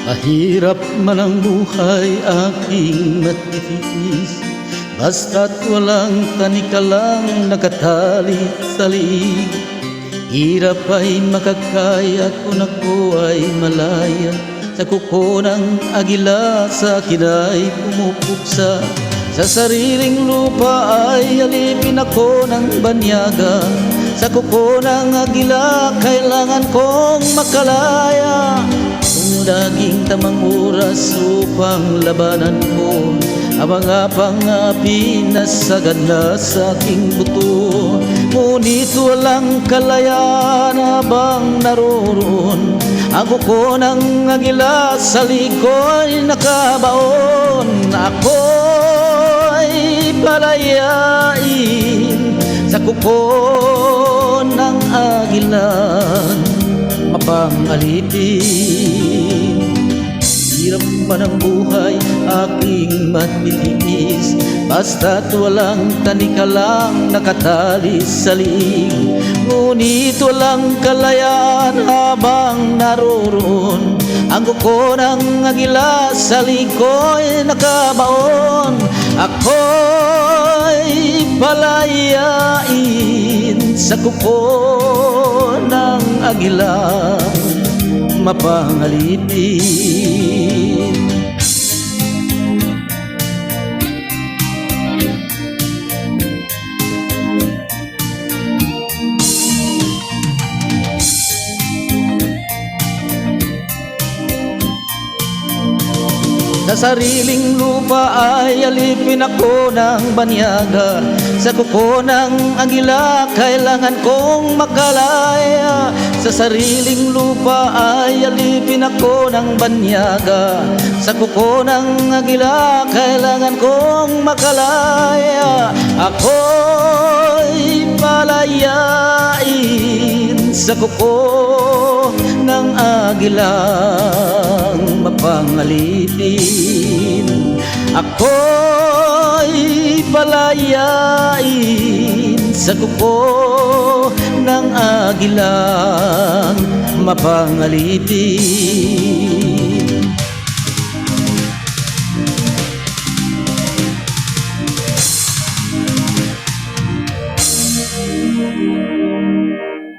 Mahirap man ang buhay aking matitiis, basta't walang tanikalang nakatali sa liig. Hirap ay makakaya kung ako ay malaya, sa kuko ng agila sa akin ay pumupuksa. Sa sariling lupa ay alipin ako ng banyaga, sa kuko ng agila kailangan kong makalaya. Kung laging tamang oras upang labanan ko ang mga pangapi na sagad na sa aking buto, ngunit walang kalayaan habang naroroon ang kuko ng agila sa liko'y nakabaon. Ako'y palayain sa kuko ng agila mapangalipin. Hirap man ang buhay aking matitiis, basta't walang tanikalang nakatali sa liig. Ngunit walang kalayaan habang naroroon ang kuko ng agila sa liko'y nakabaon. Ako'y palayain sa kuko ng agila mapangalipin. Sa sariling lupa ay alipin ako ng banyaga, sa kuko ng agila kailangan kong makalaya. Sa sariling lupa ay alipin ako ng banyaga, sa kuko ng agila kailangan kong makalaya. Ako'y palayain sa kuko ng agilang mapangalipin. Ako'y palayain sa kuko ng agilang mapangalipin.